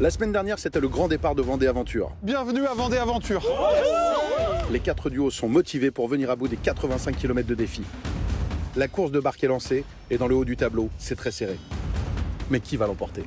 La semaine dernière, c'était le grand départ de Vendée Aventure. Bienvenue à Vendée Aventure. Les 4 duos sont motivés pour venir à bout des 85 km de défi. La course de barque est lancée et dans le haut du tableau, c'est très serré. Mais qui va l'emporter ?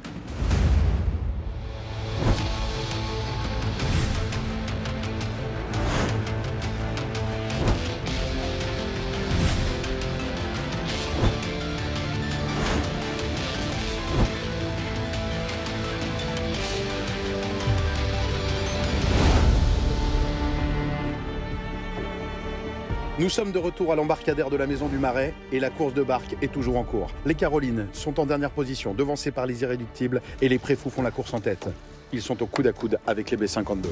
Nous sommes de retour à l'embarcadère de la Maison du Marais et la course de barque est toujours en cours. Les Carolines sont en dernière position, devancées par les Irréductibles et les Préfous font la course en tête. Ils sont au coude à coude avec les B52.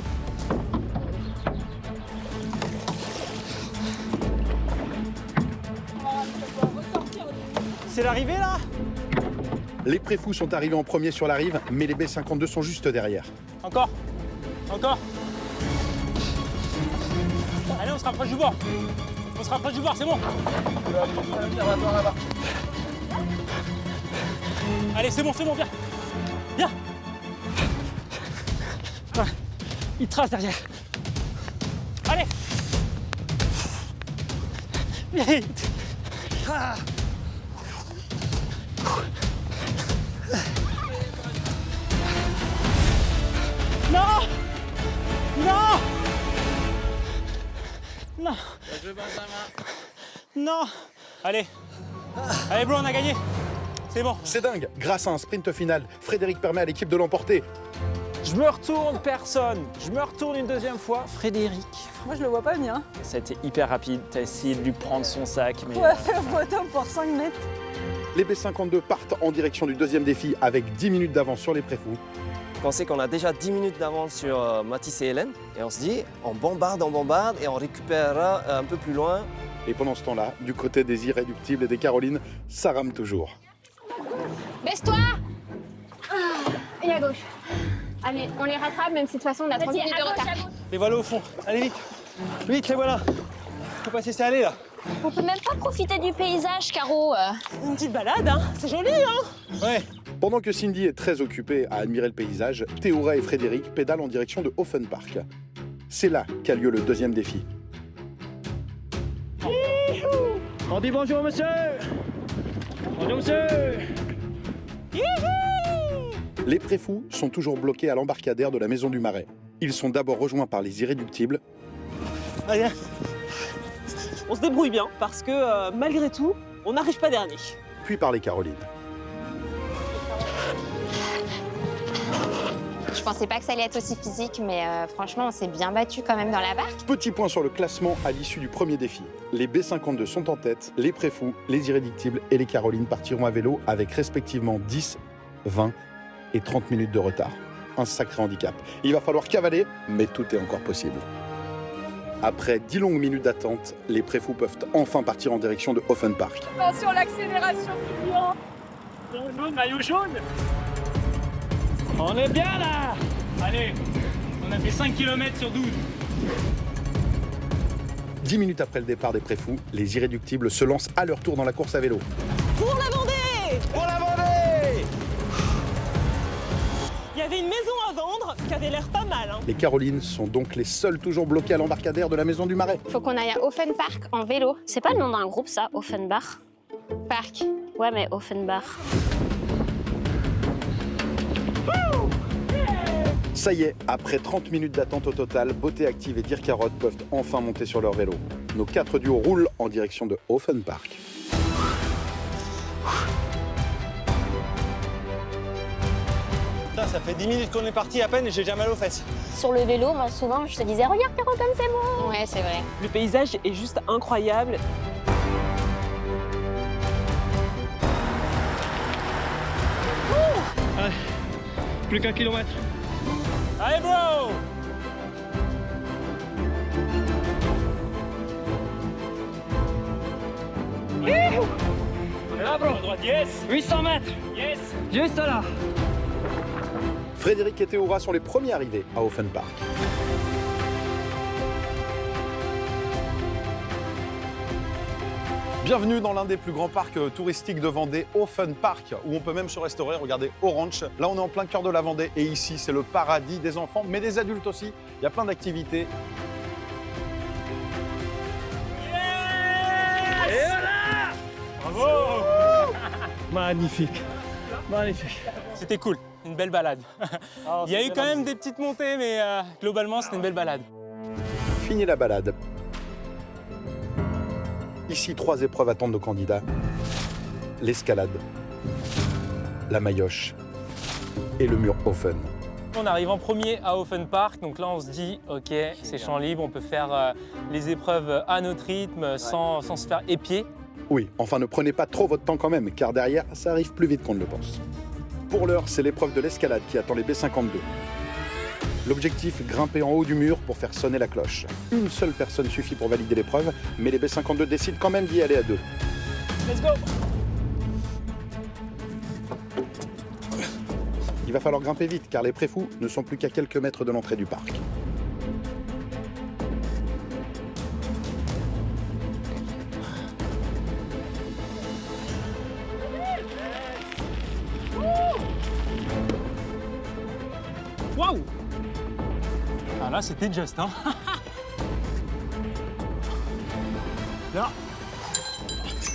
C'est l'arrivée là? Les Préfous sont arrivés en premier sur la rive, mais les B52 sont juste derrière. Encore? Encore? Allez, on se rapproche du bord. On se rapproche du bord, c'est bon. Allez, c'est bon, viens. Viens. Ouais. Il trace derrière. Allez. Vite. Ah. Non. Non. Non. Non. Allez. Allez, bro, on a gagné. C'est bon. C'est dingue. Grâce à un sprint final, Frédéric permet à l'équipe de l'emporter. Je me retourne, personne. Je me retourne une deuxième fois. Frédéric. Moi, je le vois pas bien. Ça a été hyper rapide. T'as essayé de lui prendre son sac, mais... Ouais, bottom pour 5 mètres. Les B52 partent en direction du deuxième défi avec 10 minutes d'avance sur les Préfous. On sait qu'on a déjà 10 minutes d'avance sur Mathis et Hélène. Et on se dit, on bombarde et on récupérera un peu plus loin. Et pendant ce temps-là, du côté des Irréductibles et des Carolines, ça rame toujours. Baisse-toi. Et à gauche. Allez, on les rattrape, même si de toute façon on a 30 minutes de retard. Les voilà au fond. Allez, vite. Vite, les voilà. Faut pas se laisser aller, là. On peut même pas profiter du paysage, Caro. Une petite balade, hein. C'est joli, hein. Ouais. Pendant que Cindy est très occupée à admirer le paysage, Théoura et Frédéric pédalent en direction de Offenpark. C'est là qu'a lieu le deuxième défi. On dit bonjour, monsieur. Bonjour, monsieur. Les Préfous sont toujours bloqués à l'embarcadère de la Maison du Marais. Ils sont d'abord rejoints par les Irréductibles. Allez. On se débrouille bien parce que malgré tout, on n'arrive pas dernier. Puis par les Carolines. Je pensais pas que ça allait être aussi physique, mais franchement, on s'est bien battu quand même dans la barque. Petit point sur le classement à l'issue du premier défi. Les B52 sont en tête, les Préfous, les Irréductibles et les Carolines partiront à vélo avec respectivement 10, 20 et 30 minutes de retard. Un sacré handicap. Il va falloir cavaler, mais tout est encore possible. Après 10 longues minutes d'attente, les Préfous peuvent enfin partir en direction de Offenpark. Attention, l'accélération du client. Jaune, maillot jaune. On est bien, là. Allez, on a fait 5 km sur 12. 10 minutes après le départ des Préfous, les Irréductibles se lancent à leur tour dans la course à vélo. Pour la Vendée. Pour la Vendée. Il y avait une maison à vendre qui avait l'air pas mal, hein. Les Carolines sont donc les seules toujours bloquées à l'embarcadère de la Maison du Marais. Faut qu'on aille à Offenpark en vélo. C'est pas le nom d'un groupe, ça, Offenbach? Parc. Ouais, mais Offenbach. Ça y est, après 30 minutes d'attente au total, Beauté Active et Dire Carotte peuvent enfin monter sur leur vélo. Nos 4 duos roulent en direction de Offenpark. Putain, ça fait 10 minutes qu'on est parti à peine et j'ai déjà mal aux fesses. Sur le vélo, moi, souvent, je te disais, regarde, Caro, comme c'est beau. Ouais, c'est vrai. Le paysage est juste incroyable. Allez, plus qu'un kilomètre. Allez, bro. On est là, bro. À droite, yes. 800 mètres. Yes. Juste là. Frédéric et Théoura sont les premiers arrivés à Offenpark. Bienvenue dans l'un des plus grands parcs touristiques de Vendée, Ofen Park, où on peut même se restaurer. Regardez, Orange. Là, on est en plein cœur de la Vendée et ici, c'est le paradis des enfants, mais des adultes aussi. Il y a plein d'activités. Bravo! Magnifique, magnifique. C'était cool, une belle balade. Il y a eu quand même des petites montées, mais globalement, c'était une belle balade. Fini la balade. Ici, 3 épreuves attendent nos candidats. L'escalade, la maillotche et le mur Ofen. On arrive en premier à Ofen Park, donc là on se dit ok, c'est champ libre, on peut faire les épreuves à notre rythme sans se faire épier. Oui, enfin ne prenez pas trop votre temps quand même, car derrière, ça arrive plus vite qu'on ne le pense. Pour l'heure, c'est l'épreuve de l'escalade qui attend les B52. L'objectif, grimper en haut du mur pour faire sonner la cloche. Une seule personne suffit pour valider l'épreuve, mais les B52 décident quand même d'y aller à 2. Let's go! Il va falloir grimper vite, car les préfous ne sont plus qu'à quelques mètres de l'entrée du parc. Waouh! Ah là, c'était juste, hein? Là.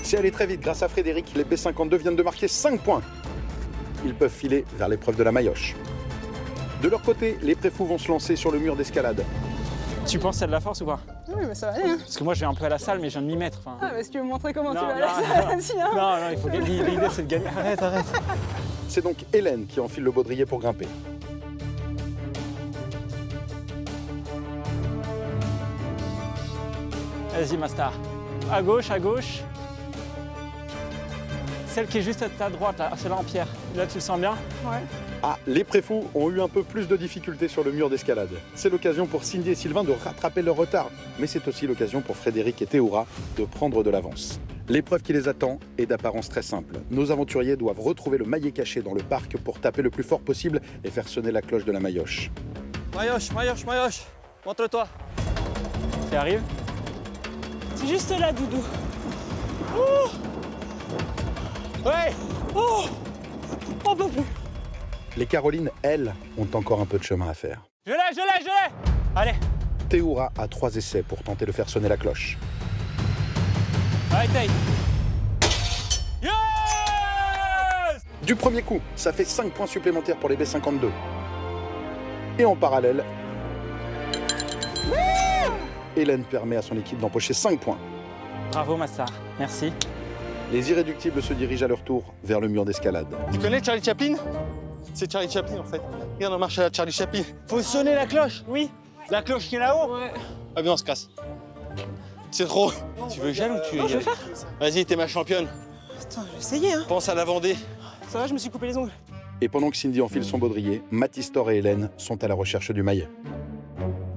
C'est allé très vite grâce à Frédéric, les B52 viennent de marquer 5 points. Ils peuvent filer vers l'épreuve de la maillotche. De leur côté, les préfous vont se lancer sur le mur d'escalade. Tu penses que c'est de la force ou pas? Oui, mais ça va aller. Hein. Parce que moi, je vais un peu à la salle, mais je viens de m'y mettre. Enfin... Ah, mais si tu veux me montrer comment Non, tu vas non, à la salle, vas-y, hein. Non, il faut gagner. L'idée, c'est de gagner. Arrête, arrête. C'est donc Hélène qui enfile le baudrier pour grimper. Vas-y, ma star. À gauche, à gauche. Celle qui est juste à ta droite, là, celle-là en pierre. Là, tu le sens bien? Ouais. Ah, les préfous ont eu un peu plus de difficultés sur le mur d'escalade. C'est l'occasion pour Cindy et Sylvain de rattraper leur retard. Mais c'est aussi l'occasion pour Frédéric et Théoura de prendre de l'avance. L'épreuve qui les attend est d'apparence très simple. Nos aventuriers doivent retrouver le maillet caché dans le parc pour taper le plus fort possible et faire sonner la cloche de la maillotche. Maillotche, maillotche, maillotche. Montre-toi. Tu arrives? C'est juste là, Doudou. Oh Ouais! Oh on peut plus. Les Carolines, elles, ont encore un peu de chemin à faire. Je l'ai! Allez, Théoura a 3 essais pour tenter de faire sonner la cloche. allez, taille. Yes! Du premier coup, ça fait 5 points supplémentaires pour les B52. Et en parallèle, Hélène permet à son équipe d'empocher 5 points. Bravo, ma star. Merci. Les irréductibles se dirigent à leur tour vers le mur d'escalade. Tu connais Charlie Chaplin? C'est Charlie Chaplin en fait. Regarde, on marche à la Charlie Chaplin. Faut sonner la cloche. Oui. La cloche qui est là-haut. Ouais. Ah bien, on se casse. C'est trop. Tu veux gel ou tu veux Non, y je vais aller? faire. Vas-y, t'es ma championne. Attends, je vais essayer, hein. Pense à la Vendée. Ça va, je me suis coupé les ongles. Et pendant que Cindy enfile son baudrier, Mathis-Thor et Hélène sont à la recherche du maillet.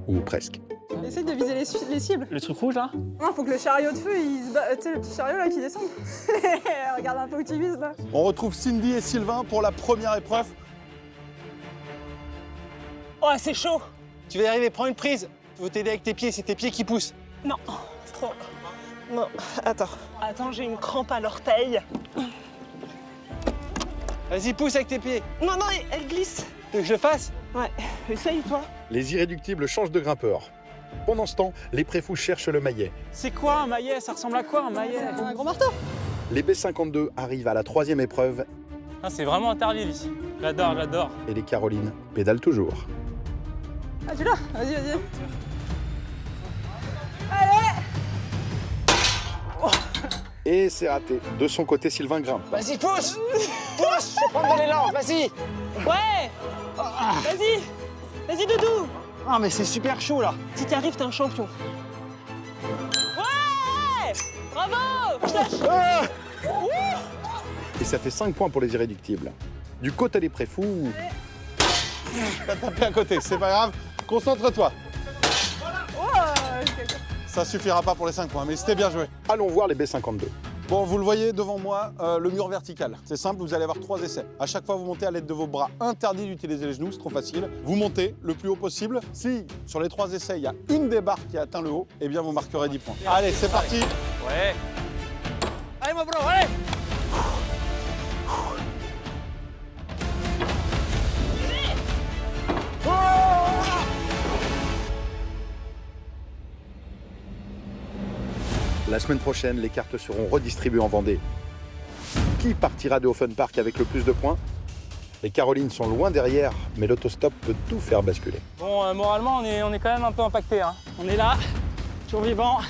Ou presque. Essaye de viser les cibles. Le truc rouge, là? Non, faut que le chariot de feu, il se bat. Tu sais, le petit chariot là qui descend. Regarde un peu où tu vises là. On retrouve Cindy et Sylvain pour la première épreuve. Oh, c'est chaud. Tu vas y arriver, prends une prise. Faut t'aider avec tes pieds, c'est tes pieds qui poussent. Non, c'est trop. Non, attends. Attends, j'ai une crampe à l'orteil. Vas-y, pousse avec tes pieds. Non, non, elle glisse. Tu veux que je le fasse? Ouais, essaye, toi. Les irréductibles changent de grimpeur. Pendant ce temps, les préfous cherchent le maillet. C'est quoi un maillet? Ça ressemble à quoi un maillet? Un gros marteau. Les B52 arrivent à la 3e épreuve Ah, c'est vraiment Interville ici. J'adore. et les Carolines pédalent toujours. Ah, tu l'as? Vas-y, vas-y. Et c'est raté. De son côté, Sylvain grimpe. Vas-y, pousse. Pousse, je vais prendre de l'élan, vas-y. Ouais. Vas-y. Vas-y, Doudou. Ah, mais c'est super chaud là. Si t'y arrives, t'es un champion. Ouais. Bravo. Je lâche. Ah. Et ça fait 5 points pour les irréductibles. Du côté des préfous, T'as tapé à côté, c'est pas grave. Concentre-toi. Oh, Ça suffira pas pour les 5 points, mais c'était bien joué. allons voir les B52. Bon, vous le voyez devant moi, le mur vertical. C'est simple, vous allez avoir 3 essais. À chaque fois, vous montez à l'aide de vos bras. Interdit d'utiliser les genoux, c'est trop facile. Vous montez le plus haut possible. Si, sur les 3 essais, il y a une des barres qui atteint le haut, eh bien, vous marquerez 10 points. Allez, c'est parti. Ouais. Allez, mon bro, allez! La semaine prochaine, les cartes seront redistribuées en Vendée. Qui partira de Open Park avec le plus de points? Les Carolines sont loin derrière, mais l'autostop peut tout faire basculer. Bon, moralement, on est quand même un peu impacté. Hein. On est là, survivant.